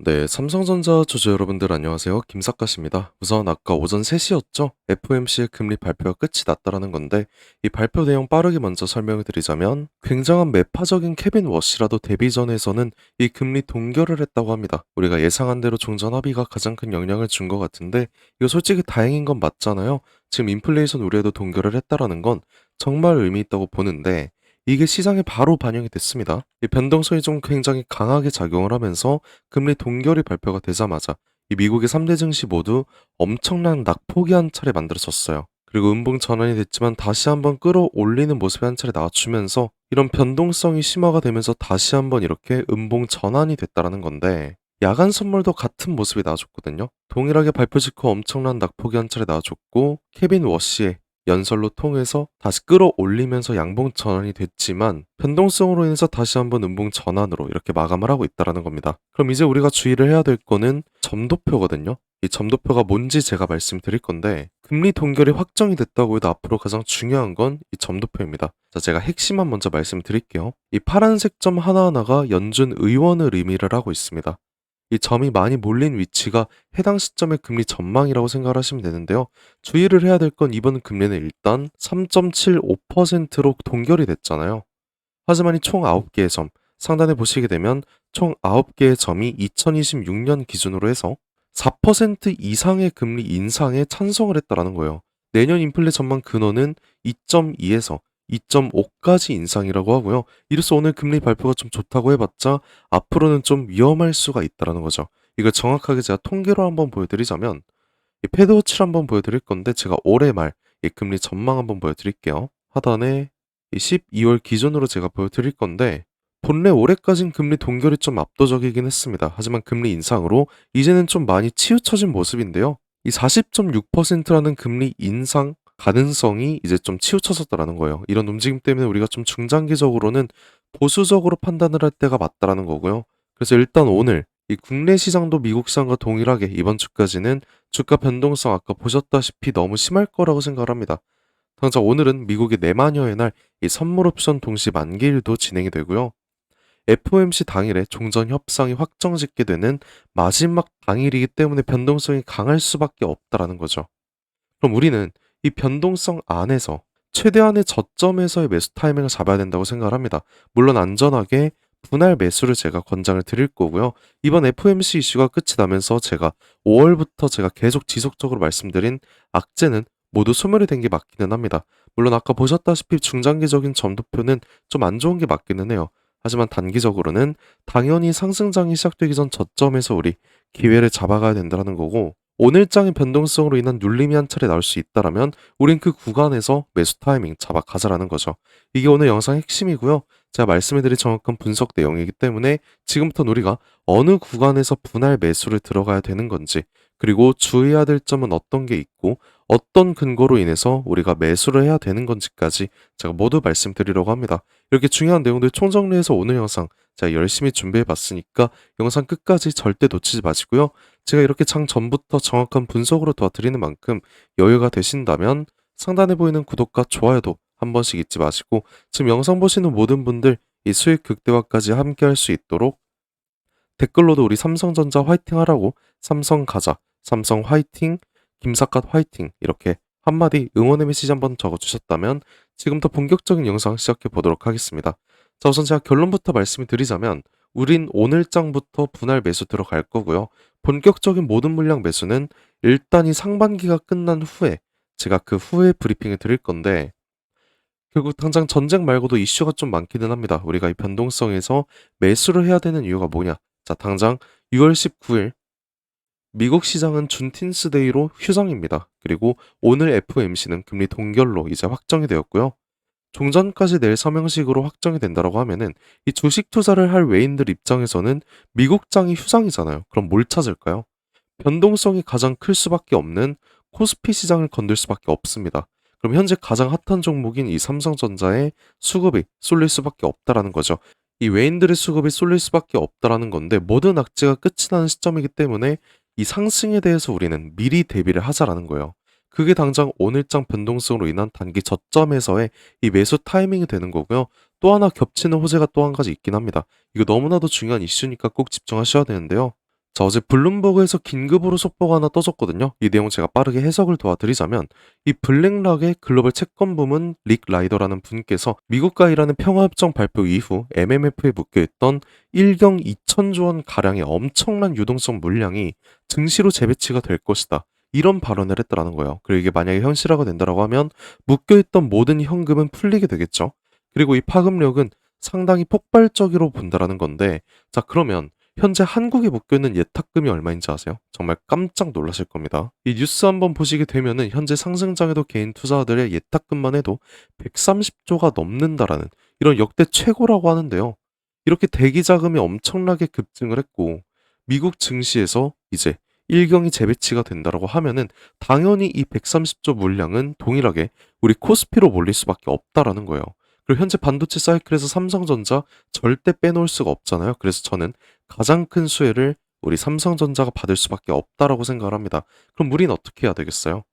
네, 삼성전자 주주 여러분들 안녕하세요. 김사카십니다. 우선 아까 오전 3시였죠? FOMC의 금리 발표가 끝이 났다라는 건데 이 발표 내용 빠르게 먼저 설명을 드리자면 굉장한 매파적인 케빈 워시라도 데뷔전에서는 이 금리 동결을 했다고 합니다. 우리가 예상한 대로 종전 합의가 가장 큰 영향을 준 것 같은데 이거 솔직히 다행인 건 맞잖아요. 지금 인플레이션 우려에도 동결을 했다라는 건 정말 의미 있다고 보는데 이게 시장에 바로 반영이 됐습니다. 이 변동성이 좀 굉장히 강하게 작용을 하면서 금리 동결이 발표가 되자마자 이 미국의 3대 증시 모두 엄청난 낙폭이 한 차례 만들어졌어요. 그리고 음봉 전환이 됐지만 다시 한번 끌어올리는 모습이 한 차례 나와주면서 이런 변동성이 심화가 되면서 다시 한번 이렇게 음봉 전환이 됐다라는 건데 야간 선물도 같은 모습이 나와줬거든요. 동일하게 발표 직후 엄청난 낙폭이 한 차례 나와줬고 케빈 워시의 연설로 통해서 다시 끌어올리면서 양봉 전환이 됐지만 변동성으로 인해서 다시 한번 음봉 전환으로 이렇게 마감을 하고 있다는 겁니다. 그럼 이제 우리가 주의를 해야 될 거는 점도표거든요. 이 점도표가 뭔지 제가 말씀드릴 건데 금리 동결이 확정이 됐다고 해도 앞으로 가장 중요한 건 이 점도표입니다. 자, 제가 핵심만 먼저 말씀드릴게요. 이 파란색 점 하나하나가 연준 의원을 의미를 하고 있습니다. 이 점이 많이 몰린 위치가 해당 시점의 금리 전망이라고 생각을 하시면 되는데요. 주의를 해야 될 건 이번 금리는 일단 3.75%로 동결이 됐잖아요. 하지만 이 총 9개의 점, 상단에 보시게 되면 총 9개의 점이 2026년 기준으로 해서 4% 이상의 금리 인상에 찬성을 했다라는 거예요. 내년 인플레 전망 근원은 2.2에서 2.5까지 인상이라고 하고요. 이로써 오늘 금리 발표가 좀 좋다고 해봤자 앞으로는 좀 위험할 수가 있다라는 거죠. 이걸 정확하게 제가 통계로 한번 보여드리자면 이 패드워치를 한번 보여드릴 건데 제가 올해 말 이 금리 전망 한번 보여드릴게요. 하단에 이 12월 기준으로 제가 보여드릴 건데 본래 올해까진 금리 동결이 좀 압도적이긴 했습니다. 하지만 금리 인상으로 이제는 좀 많이 치우쳐진 모습인데요. 이 40.6%라는 금리 인상 가능성이 이제 좀 치우쳐졌다라는 거예요. 이런 움직임 때문에 우리가 좀 중장기적으로는 보수적으로 판단을 할 때가 맞다라는 거고요. 그래서 일단 오늘 이 국내 시장도 미국 시장과 동일하게 이번 주까지는 주가 변동성 아까 보셨다시피 너무 심할 거라고 생각을 합니다. 당장 오늘은 미국의 내마녀의 날 이 선물 옵션 동시 만기일도 진행이 되고요. FOMC 당일에 종전 협상이 확정짓게 되는 마지막 당일이기 때문에 변동성이 강할 수밖에 없다라는 거죠. 그럼 우리는 이 변동성 안에서 최대한의 저점에서의 매수 타이밍을 잡아야 된다고 생각을 합니다. 물론 안전하게 분할 매수를 제가 권장을 드릴 거고요. 이번 FOMC 이슈가 끝이 나면서 제가 5월부터 제가 계속 지속적으로 말씀드린 악재는 모두 소멸이 된 게 맞기는 합니다. 물론 아까 보셨다시피 중장기적인 점도표는 좀 안 좋은 게 맞기는 해요. 하지만 단기적으로는 당연히 상승장이 시작되기 전 저점에서 우리 기회를 잡아가야 된다는 거고 오늘장의 변동성으로 인한 눌림이 한 차례 나올 수 있다라면 우린 그 구간에서 매수 타이밍 잡아가자라는 거죠. 이게 오늘 영상의 핵심이고요. 제가 말씀해드릴 정확한 분석 내용이기 때문에 지금부터는 우리가 어느 구간에서 분할 매수를 들어가야 되는 건지 그리고 주의해야 될 점은 어떤 게 있고 어떤 근거로 인해서 우리가 매수를 해야 되는 건지까지 제가 모두 말씀드리려고 합니다. 이렇게 중요한 내용들 총정리해서 오늘 영상 제가 열심히 준비해봤으니까 영상 끝까지 절대 놓치지 마시고요. 제가 이렇게 장 전부터 정확한 분석으로 도와드리는 만큼 여유가 되신다면 상단에 보이는 구독과 좋아요도 한 번씩 잊지 마시고 지금 영상 보시는 모든 분들 이 수익 극대화까지 함께 할 수 있도록 댓글로도 우리 삼성전자 화이팅 하라고 삼성 가자, 삼성 화이팅, 김삿갓 화이팅 이렇게 한마디 응원의 메시지 한번 적어주셨다면 지금부터 본격적인 영상 시작해 보도록 하겠습니다. 자, 우선 제가 결론부터 말씀을 드리자면 우린 오늘장부터 분할 매수 들어갈 거고요. 본격적인 모든 물량 매수는 일단 이 상반기가 끝난 후에 제가 그 후에 브리핑을 드릴 건데 결국 당장 전쟁 말고도 이슈가 좀 많기는 합니다. 우리가 이 변동성에서 매수를 해야 되는 이유가 뭐냐? 자, 당장 6월 19일 미국 시장은 준틴스데이로 휴장입니다. 그리고 오늘 FOMC는 금리 동결로 이제 확정이 되었고요. 종전까지 낼 서명식으로 확정이 된다라고 하면은 이 주식 투자를 할 외인들 입장에서는 미국장이 휴장이잖아요. 그럼 뭘 찾을까요? 변동성이 가장 클 수밖에 없는 코스피 시장을 건들 수밖에 없습니다. 그럼 현재 가장 핫한 종목인 이 삼성전자의 수급이 쏠릴 수밖에 없다라는 거죠. 이 외인들의 수급이 쏠릴 수밖에 없다라는 건데 모든 악재가 끝이 나는 시점이기 때문에 이 상승에 대해서 우리는 미리 대비를 하자라는 거예요. 그게 당장 오늘장 변동성으로 인한 단기 저점에서의 이 매수 타이밍이 되는 거고요. 또 하나 겹치는 호재가 또 한 가지 있긴 합니다. 이거 너무나도 중요한 이슈니까 꼭 집중하셔야 되는데요. 자, 어제 블룸버그에서 긴급으로 속보가 하나 떠졌거든요. 이 내용 제가 빠르게 해석을 도와드리자면 이 블랙락의 글로벌 채권 부문 릭 라이더라는 분께서 미국과 이란의 평화협정 발표 이후 MMF에 묶여있던 1경 2천조 원 가량의 엄청난 유동성 물량이 증시로 재배치가 될 것이다. 이런 발언을 했다라는 거예요. 그리고 이게 만약에 현실화가 된다라고 하면 묶여있던 모든 현금은 풀리게 되겠죠. 그리고 이 파급력은 상당히 폭발적으로 본다라는 건데, 자, 그러면 현재 한국에 묶여있는 예탁금이 얼마인지 아세요? 정말 깜짝 놀라실 겁니다. 이 뉴스 한번 보시게 되면은 현재 상승장에도 개인 투자자들의 예탁금만 해도 130조가 넘는다라는 이런 역대 최고라고 하는데요. 이렇게 대기 자금이 엄청나게 급증을 했고 미국 증시에서 이제 일경이 재배치가 된다라고 하면은 당연히 이 130조 물량은 동일하게 우리 코스피로 몰릴 수밖에 없다라는 거예요. 그리고 현재 반도체 사이클에서 삼성전자 절대 빼놓을 수가 없잖아요. 그래서 저는 가장 큰 수혜를 우리 삼성전자가 받을 수밖에 없다라고 생각을 합니다. 그럼 우린 어떻게 해야 되겠어요?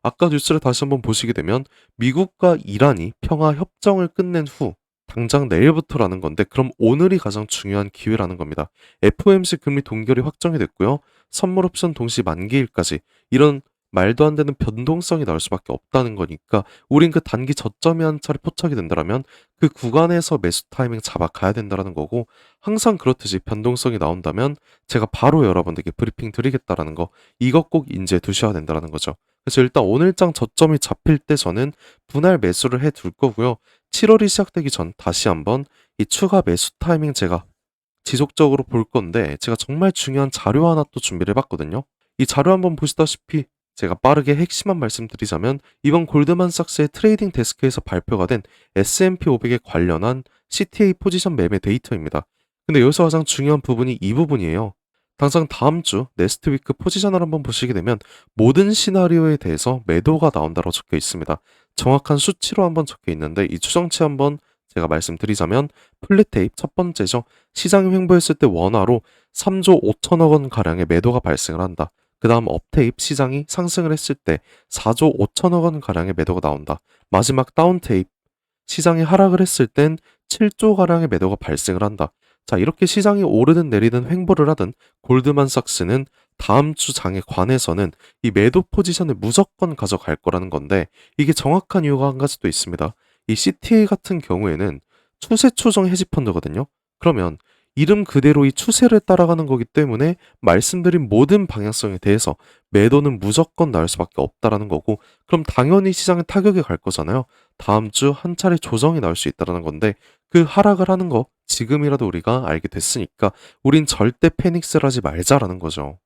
아까 뉴스를 다시 한번 보시게 되면 미국과 이란이 평화 협정을 끝낸 후 당장 내일부터라는 건데, 그럼 오늘이 가장 중요한 기회라는 겁니다. FOMC 금리 동결이 확정이 됐고요. 선물 옵션 동시 만기일까지 이런 말도 안 되는 변동성이 나올 수밖에 없다는 거니까 우린 그 단기 저점이 한 차례 포착이 된다면 그 구간에서 매수 타이밍 잡아가야 된다는 거고, 항상 그렇듯이 변동성이 나온다면 제가 바로 여러분들께 브리핑 드리겠다라는 거, 이것 꼭 인지해 두셔야 된다는 거죠. 그래서 일단 오늘장 저점이 잡힐 때 저는 분할 매수를 해 둘 거고요. 7월이 시작되기 전 다시 한번 이 추가 매수 타이밍 제가 지속적으로 볼 건데, 제가 정말 중요한 자료 하나 또 준비를 해봤거든요. 이 자료 한번 보시다시피 제가 빠르게 핵심만 말씀드리자면 이번 골드만삭스의 트레이딩 데스크에서 발표가 된 S&P 500에 관련한 CTA 포지션 매매 데이터입니다. 근데 여기서 가장 중요한 부분이 이 부분이에요. 당장 다음 주 네스트 위크 포지션을 한번 보시게 되면 모든 시나리오에 대해서 매도가 나온다고 적혀 있습니다. 정확한 수치로 한번 적혀 있는데 이 추정치 한번 제가 말씀드리자면, 플랫 테이프 첫 번째죠. 시장이 횡보했을 때 원화로 3조 5천억 원 가량의 매도가 발생을 한다. 그 다음 업테이프 시장이 상승을 했을 때 4조 5천억 원 가량의 매도가 나온다. 마지막 다운테이프 시장이 하락을 했을 땐 7조 가량의 매도가 발생을 한다. 자, 이렇게 시장이 오르든 내리든 횡보를 하든 골드만삭스는 다음 주 장에 관해서는 이 매도 포지션을 무조건 가져갈 거라는 건데, 이게 정확한 이유가 한 가지 또 있습니다. 이 CTA 같은 경우에는 추세 추정 헤지 펀드거든요. 그러면 이름 그대로 이 추세를 따라가는 거기 때문에 말씀드린 모든 방향성에 대해서 매도는 무조건 나올 수밖에 없다라는 거고, 그럼 당연히 시장에 타격이 갈 거잖아요. 다음 주 한 차례 조정이 나올 수 있다라는 건데, 그 하락을 하는 거 지금이라도 우리가 알게 됐으니까 우린 절대 패닉스를 하지 말자라는 거죠.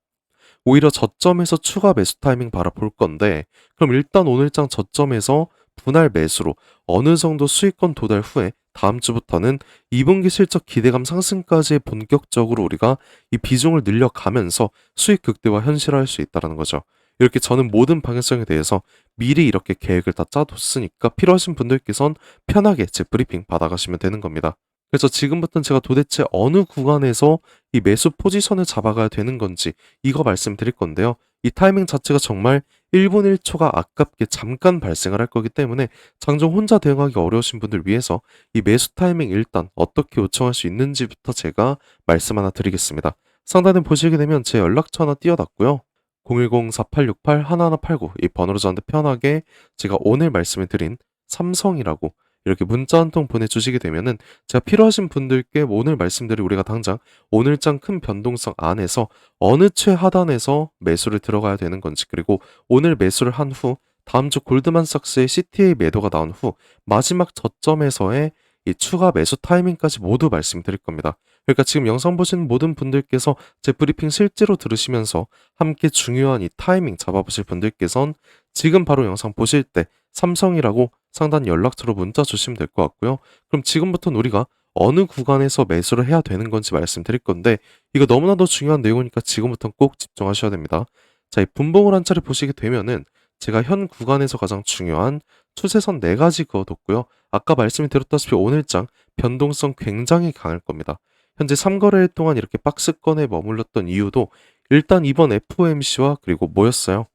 오히려 저점에서 추가 매수 타이밍 바라볼 건데, 그럼 일단 오늘장 저점에서 분할 매수로 어느 정도 수익권 도달 후에 다음 주부터는 2분기 실적 기대감 상승까지 본격적으로 우리가 이 비중을 늘려가면서 수익 극대화 현실화할 수 있다는 거죠. 이렇게 저는 모든 방향성에 대해서 미리 이렇게 계획을 다 짜뒀으니까 필요하신 분들께선 편하게 제 브리핑 받아가시면 되는 겁니다. 그래서 지금부터는 제가 도대체 어느 구간에서 이 매수 포지션을 잡아가야 되는 건지 이거 말씀드릴 건데요. 이 타이밍 자체가 정말 1분 1초가 아깝게 잠깐 발생을 할 거기 때문에 장중 혼자 대응하기 어려우신 분들 위해서 이 매수 타이밍 일단 어떻게 요청할 수 있는지부터 제가 말씀 하나 드리겠습니다. 상단에 보시게 되면 제 연락처 하나 띄워놨고요. 010-4868-1189 이 번호로 저한테 편하게 제가 오늘 말씀을 드린 삼성이라고 이렇게 문자 한 통 보내주시게 되면은 제가 필요하신 분들께 오늘 말씀드린 우리가 당장 오늘장 큰 변동성 안에서 어느 최하단에서 매수를 들어가야 되는 건지, 그리고 오늘 매수를 한 후 다음 주 골드만삭스의 CTA 매도가 나온 후 마지막 저점에서의 이 추가 매수 타이밍까지 모두 말씀드릴 겁니다. 그러니까 지금 영상 보시는 모든 분들께서 제 브리핑 실제로 들으시면서 함께 중요한 이 타이밍 잡아보실 분들께선 지금 바로 영상 보실 때 삼성이라고 상단 연락처로 문자 주시면 될 것 같고요. 그럼 지금부터는 우리가 어느 구간에서 매수를 해야 되는 건지 말씀드릴 건데, 이거 너무나도 중요한 내용이니까 지금부터는 꼭 집중하셔야 됩니다. 자, 이 분봉을 한 차례 보시게 되면은 제가 현 구간에서 가장 중요한 추세선 4가지 그어뒀고요. 아까 말씀을 드렸다시피 오늘장 변동성 굉장히 강할 겁니다. 현재 3거래일 동안 이렇게 박스권에 머물렀던 이유도 일단 이번 FOMC와 그리고 뭐였어요?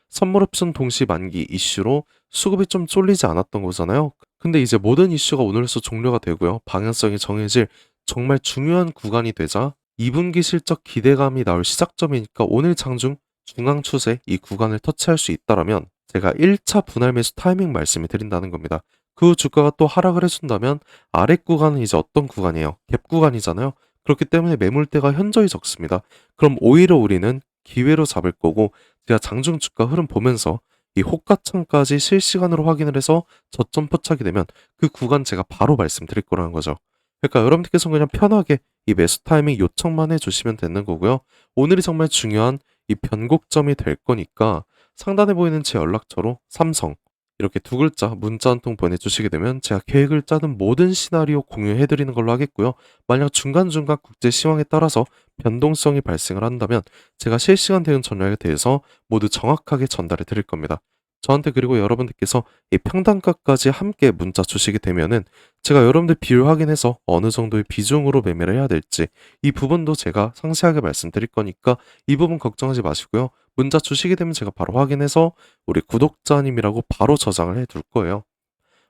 선물 옵션 동시 만기 이슈로 수급이 좀 쏠리지 않았던 거잖아요. 근데 이제 모든 이슈가 오늘로써 종료가 되고요. 방향성이 정해질 정말 중요한 구간이 되자 2분기 실적 기대감이 나올 시작점이니까 오늘 장중 중앙 추세 이 구간을 터치할 수 있다라면 제가 1차 분할 매수 타이밍 말씀을 드린다는 겁니다. 그 후 주가가 또 하락을 해준다면 아래 구간은 이제 어떤 구간이에요? 갭 구간이잖아요. 그렇기 때문에 매물대가 현저히 적습니다. 그럼 오히려 우리는 기회로 잡을 거고 제가 장중 주가 흐름 보면서 이 호가창까지 실시간으로 확인을 해서 저점 포착이 되면 그 구간 제가 바로 말씀드릴 거라는 거죠. 그러니까 여러분들께서 그냥 편하게 이 매수 타이밍 요청만 해주시면 되는 거고요. 오늘이 정말 중요한 이 변곡점이 될 거니까 상단에 보이는 제 연락처로 삼성 이렇게 두 글자 문자 한 통 보내주시게 되면 제가 계획을 짜는 모든 시나리오 공유해드리는 걸로 하겠고요. 만약 중간중간 국제 시황에 따라서 변동성이 발생을 한다면 제가 실시간 대응 전략에 대해서 모두 정확하게 전달해 드릴 겁니다. 저한테 그리고 여러분들께서 이 평단가까지 함께 문자 주시게 되면은 제가 여러분들 비율 확인해서 어느 정도의 비중으로 매매를 해야 될지 이 부분도 제가 상세하게 말씀드릴 거니까 이 부분 걱정하지 마시고요. 문자 주시게 되면 제가 바로 확인해서 우리 구독자님이라고 바로 저장을 해 둘 거예요.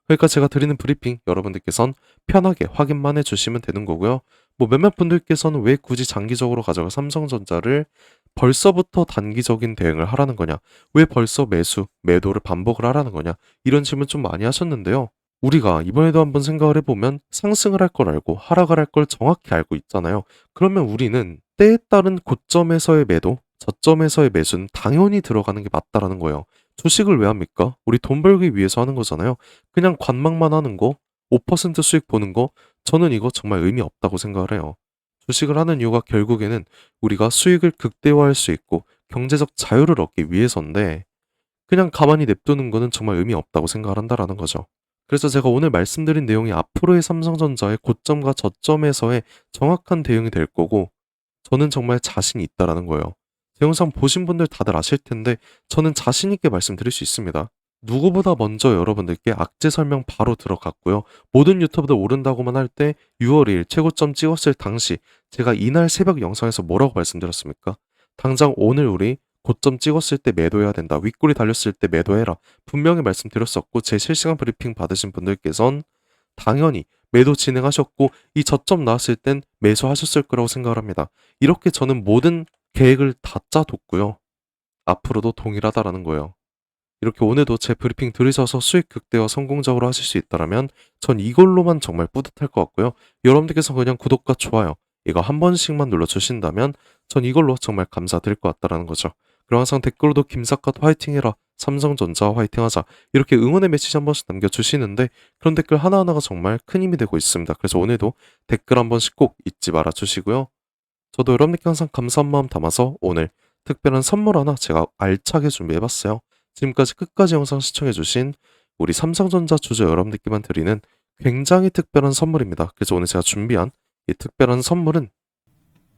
그러니까 제가 드리는 브리핑 여러분들께선 편하게 확인만 해주시면 되는 거고요. 뭐 몇몇 분들께서는 왜 굳이 장기적으로 가져가 삼성전자를 벌써부터 단기적인 대응을 하라는 거냐? 왜 벌써 매수, 매도를 반복을 하라는 거냐? 이런 질문 좀 많이 하셨는데요. 우리가 이번에도 한번 생각을 해보면 상승을 할 걸 알고 하락을 할 걸 정확히 알고 있잖아요. 그러면 우리는 때에 따른 고점에서의 매도, 저점에서의 매수는 당연히 들어가는 게 맞다라는 거예요. 주식을 왜 합니까? 우리 돈 벌기 위해서 하는 거잖아요. 그냥 관망만 하는 거, 5% 수익 보는 거, 저는 이거 정말 의미 없다고 생각을 해요. 주식을 하는 이유가 결국에는 우리가 수익을 극대화할 수 있고 경제적 자유를 얻기 위해서인데 그냥 가만히 냅두는 거는 정말 의미 없다고 생각을 한다라는 거죠. 그래서 제가 오늘 말씀드린 내용이 앞으로의 삼성전자의 고점과 저점에서의 정확한 대응이 될 거고 저는 정말 자신이 있다라는 거예요. 제 영상 보신 분들 다들 아실 텐데 저는 자신 있게 말씀드릴 수 있습니다. 누구보다 먼저 여러분들께 악재 설명 바로 들어갔고요. 모든 유튜브들 오른다고만 할 때 6월 2일 최고점 찍었을 당시 제가 이날 새벽 영상에서 뭐라고 말씀드렸습니까? 당장 오늘 우리 고점 찍었을 때 매도해야 된다. 윗골이 달렸을 때 매도해라. 분명히 말씀드렸었고 제 실시간 브리핑 받으신 분들께선 당연히 매도 진행하셨고 이 저점 나왔을 땐 매수하셨을 거라고 생각을 합니다. 이렇게 저는 모든 계획을 다 짜뒀고요. 앞으로도 동일하다라는 거예요. 이렇게 오늘도 제 브리핑 들으셔서 수익 극대화 성공적으로 하실 수 있다면 전 이걸로만 정말 뿌듯할 것 같고요. 여러분들께서 그냥 구독과 좋아요 이거 한 번씩만 눌러주신다면 전 이걸로 정말 감사드릴 것 같다라는 거죠. 그리고 항상 댓글로도 김사갓 화이팅해라, 삼성전자 화이팅하자 이렇게 응원의 메시지 한 번씩 남겨주시는데 그런 댓글 하나하나가 정말 큰 힘이 되고 있습니다. 그래서 오늘도 댓글 한 번씩 꼭 잊지 말아주시고요. 저도 여러분께 항상 감사한 마음 담아서 오늘 특별한 선물 하나 제가 알차게 준비해봤어요. 지금까지 끝까지 영상 시청해주신 우리 삼성전자 주주 여러분들께만 드리는 굉장히 특별한 선물입니다. 그래서 오늘 제가 준비한 이 특별한 선물은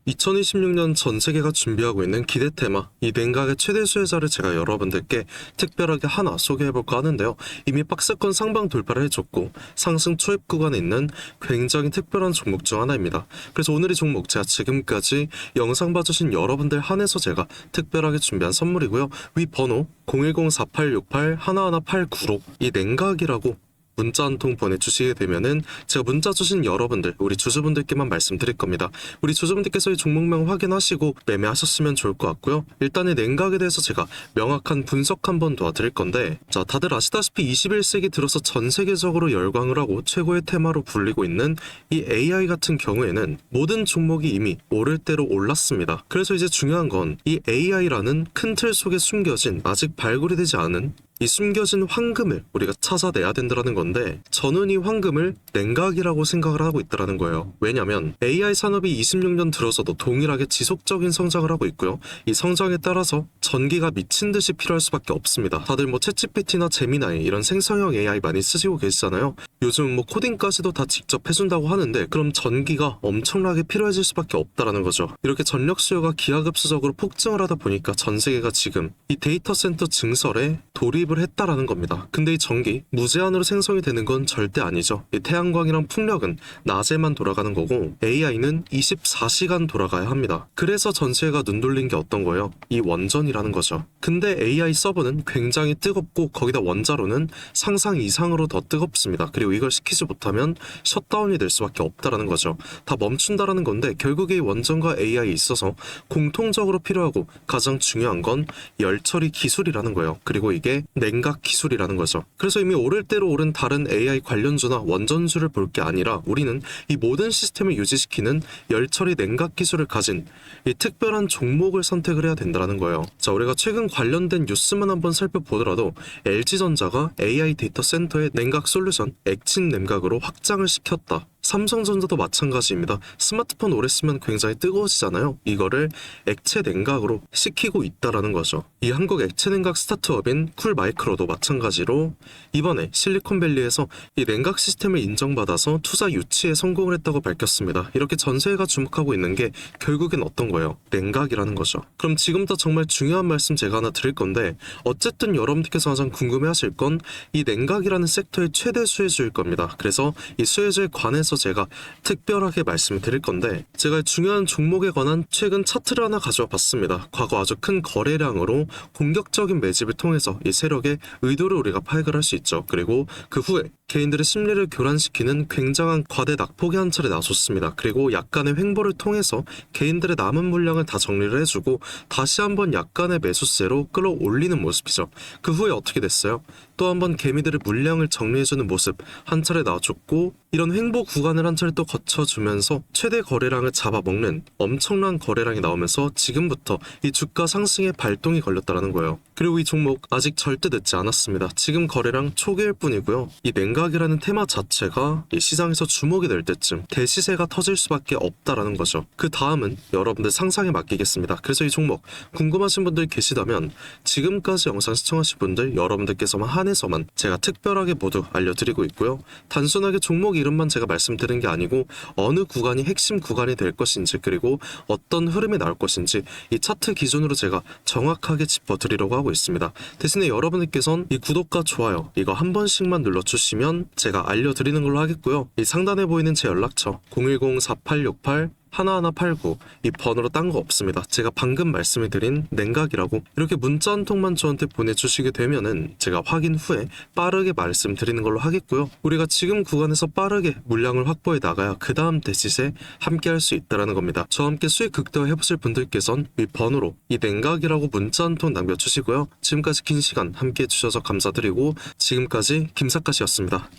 2026년 전 세계가 준비하고 있는 기대 테마 이 냉각의 최대 수혜자를 제가 여러분들께 특별하게 하나 소개해볼까 하는데요. 이미 박스권 상방 돌파를 해줬고 상승 초입 구간에 있는 굉장히 특별한 종목 중 하나입니다. 그래서 오늘 이 종목 제가 지금까지 영상 봐주신 여러분들 한해서 제가 특별하게 준비한 선물이고요. 위 번호 010-4868-1189로 이 냉각이라고 문자 한 통 보내주시게 되면은 제가 문자 주신 여러분들 우리 주주분들께만 말씀드릴 겁니다. 우리 주주분들께서 이 종목명 확인하시고 매매하셨으면 좋을 것 같고요. 일단은 냉각에 대해서 제가 명확한 분석 한번 도와드릴 건데 자 다들 아시다시피 21세기 들어서 전 세계적으로 열광을 하고 최고의 테마로 불리고 있는 이 AI 같은 경우에는 모든 종목이 이미 오를 대로 올랐습니다. 그래서 이제 중요한 건 이 AI라는 큰 틀 속에 숨겨진 아직 발굴이 되지 않은 이 숨겨진 황금을 우리가 찾아내야 된다는 건데 저는 이 황금을 냉각이라고 생각을 하고 있다는 거예요. 왜냐면 AI 산업이 26년 들어서도 동일하게 지속적인 성장을 하고 있고요. 이 성장에 따라서 전기가 미친 듯이 필요할 수밖에 없습니다. 다들 뭐 챗GPT나 제미나이 이런 생성형 AI 많이 쓰시고 계시잖아요. 요즘 뭐 코딩까지도 다 직접 해준다고 하는데 그럼 전기가 엄청나게 필요해질 수밖에 없다라는 거죠. 이렇게 전력 수요가 기하급수적으로 폭증을 하다 보니까 전 세계가 지금 이 데이터 센터 증설에 돌입을 투입을 했다라는 겁니다. 근데 이 전기 무제한으로 생성이 되는 건 절대 아니죠. 이 태양광이랑 풍력은 낮에만 돌아가는 거고 AI는 24시간 돌아가야 합니다. 그래서 전세가 눈 돌린 게 어떤 거예요? 이 원전이라는 거죠. 근데 AI 서버는 굉장히 뜨겁고 거기다 원자로는 상상 이상으로 더 뜨겁습니다. 그리고 이걸 시키지 못하면 셧다운이 될 수밖에 없다라는 거죠. 다 멈춘다라는 건데 결국에 이 원전과 AI에 있어서 공통적으로 필요하고 가장 중요한 건 열처리 기술이라는 거예요. 그리고 이게 냉각 기술이라는 거죠. 그래서 이미 오를 대로 오른 다른 AI 관련주나 원전주를 볼 게 아니라 우리는 이 모든 시스템을 유지시키는 열처리 냉각 기술을 가진 이 특별한 종목을 선택을 해야 된다는 거예요. 자, 우리가 최근 관련된 뉴스만 한번 살펴보더라도 LG전자가 AI 데이터 센터의 냉각 솔루션 액친 냉각으로 확장을 시켰다. 삼성전자도 마찬가지입니다. 스마트폰 오래 쓰면 굉장히 뜨거워지잖아요. 이거를 액체 냉각으로 시키고 있다라는 거죠. 이 한국 액체 냉각 스타트업인 쿨마이크로도 마찬가지로 이번에 실리콘밸리에서 이 냉각 시스템을 인정받아서 투자 유치에 성공을 했다고 밝혔습니다. 이렇게 전 세계가 주목하고 있는 게 결국엔 어떤 거예요? 냉각이라는 거죠. 그럼 지금부터 정말 중요한 말씀 제가 하나 드릴 건데 어쨌든 여러분들께서 가장 궁금해하실 건 이 냉각이라는 섹터의 최대 수혜주일 겁니다. 그래서 이 수혜주에 관해서 제가 특별하게 말씀을 드릴 건데 제가 중요한 종목에 관한 최근 차트를 하나 가져와 봤습니다. 과거 아주 큰 거래량으로 공격적인 매집을 통해서 이 세력의 의도를 우리가 파악을 할 수 있죠. 그리고 그 후에 개인들의 심리를 교란시키는 굉장한 과대 낙폭의 한 차례 나섰습니다. 그리고 약간의 횡보를 통해서 개인들의 남은 물량을 다 정리를 해주고 다시 한번 약간의 매수세로 끌어올리는 모습이죠. 그 후에 어떻게 됐어요? 또 한번 개미들의 물량을 정리해주는 모습 한 차례 나와줬고 이런 횡보 구간을 한 차례 또 거쳐주면서 최대 거래량을 잡아먹는 엄청난 거래량이 나오면서 지금부터 이 주가 상승에 발동이 걸렸다는 거예요. 그리고 이 종목 아직 절대 늦지 않았습니다. 지금 거래량 초기일 뿐이고요. 이 냉각이라는 테마 자체가 이 시장에서 주목이 될 때쯤 대시세가 터질 수밖에 없다라는 거죠. 그 다음은 여러분들 상상에 맡기겠습니다. 그래서 이 종목 궁금하신 분들 계시다면 지금까지 영상 시청하신 분들 여러분들께서만 한해서만 제가 특별하게 모두 알려드리고 있고요. 단순하게 종목 이름만 제가 말씀드린 게 아니고 어느 구간이 핵심 구간이 될 것인지 그리고 어떤 흐름이 나올 것인지 이 차트 기준으로 제가 정확하게 짚어드리려고 하고 있습니다. 대신에 여러분들께서는 이 구독과 좋아요 이거 한 번씩만 눌러주시면 제가 알려드리는 걸로 하겠고요. 이 상단에 보이는 제 연락처 010-4868 1189 이 번호로 딴 거 없습니다. 제가 방금 말씀해드린 냉각이라고 이렇게 문자 한 통만 저한테 보내주시게 되면은 제가 확인 후에 빠르게 말씀드리는 걸로 하겠고요. 우리가 지금 구간에서 빠르게 물량을 확보해 나가야 그 다음 대시세 함께 할 수 있다는 겁니다. 저와 함께 수익 극대화 해보실 분들께선 이 번호로 이 냉각이라고 문자 한 통 남겨주시고요. 지금까지 긴 시간 함께 해주셔서 감사드리고 지금까지 김사카시였습니다.